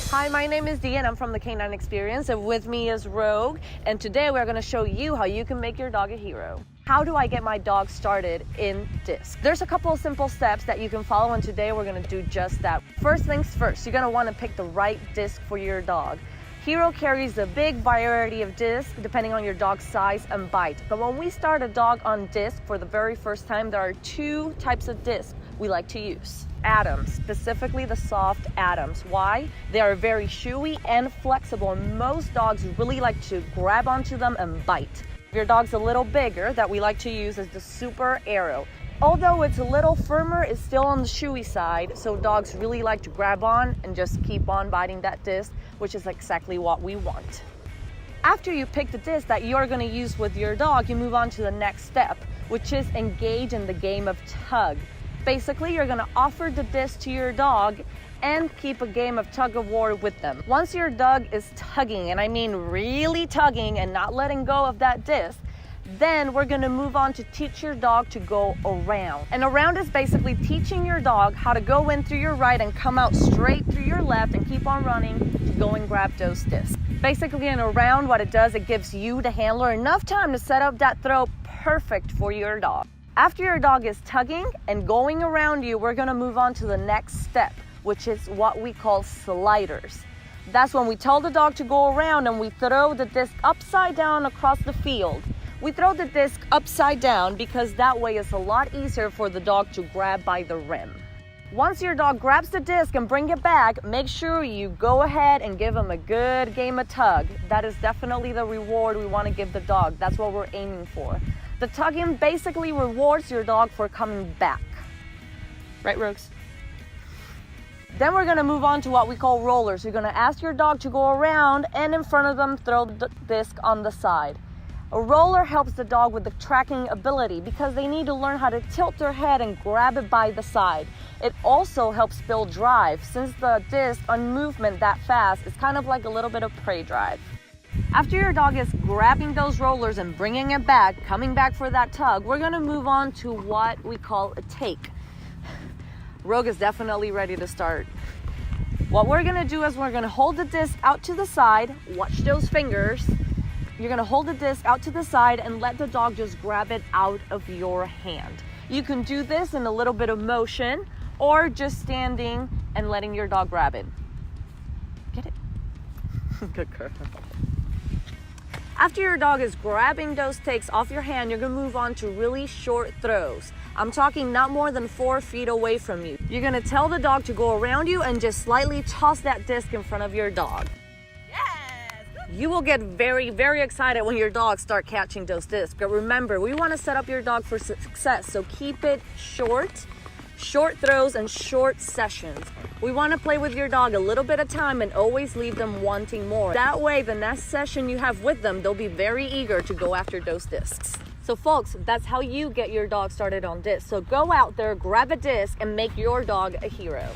Hi, my name is Dee and I'm from the Canine Experience, and with me is Rogue, and today we're going to show you how you can make your dog a hero. How do I get my dog started in disc? There's a couple of simple steps that you can follow, and today we're going to do just that. First things first, you're going to want to pick the right disc for your dog. Hero carries a big variety of discs depending on your dog's size and bite. But when we start a dog on disc for the very first time, there are two types of discs we like to use. Adams, specifically the soft Adams. Why? They are very chewy and flexible, and most dogs really like to grab onto them and bite. If your dog's a little bigger, that we like to use is the Super Arrow. Although it's a little firmer, it's still on the chewy side, so dogs really like to grab on and just keep on biting that disc, which is exactly what we want. After you pick the disc that you're going to use with your dog, you move on to the next step, which is engage in the game of tug. Basically, you're going to offer the disc to your dog and keep a game of tug of war with them. Once your dog is tugging, and I mean really tugging and not letting go of that disc, then we're going to move on to teach your dog to go around. And around is basically teaching your dog how to go in through your right and come out straight through your left and keep on running to go and grab those discs. Basically, in around, what it does, it gives you, the handler, enough time to set up that throw perfect for your dog. After your dog is tugging and going around you, we're going to move on to the next step, which is what we call sliders. That's when we tell the dog to go around and we throw the disc upside down across the field. We throw the disc upside down because that way it's a lot easier for the dog to grab by the rim. Once your dog grabs the disc and bring it back, make sure you go ahead and give him a good game of tug. That is definitely the reward we want to give the dog. That's what we're aiming for. The tugging basically rewards your dog for coming back. Right, Rogues? Then we're going to move on to what we call rollers. You're going to ask your dog to go around and in front of them throw the disc on the side. A roller helps the dog with the tracking ability because they need to learn how to tilt their head and grab it by the side. It also helps build drive, since the disc on movement that fast is kind of like a little bit of prey drive. After your dog is grabbing those rollers and bringing it back, coming back for that tug, we're going to move on to what we call a take. Rogue is definitely ready to start. What we're going to do is we're going to hold the disc out to the side. Watch those fingers. You're going to hold the disc out to the side and let the dog just grab it out of your hand. You can do this in a little bit of motion or just standing and letting your dog grab it. Get it? Good girl. After your dog is grabbing those takes off your hand, you're going to move on to really short throws. I'm talking not more than 4 feet away from you. You're going to tell the dog to go around you and just slightly toss that disc in front of your dog. You will get very, very excited when your dogs start catching those discs. But remember, we want to set up your dog for success, so keep it short throws and short sessions. We want to play with your dog a little bit of time and always leave them wanting more. That way, the next session you have with them, they'll be very eager to go after those discs. So folks, that's how you get your dog started on disc. So go out there, grab a disc, and make your dog a hero.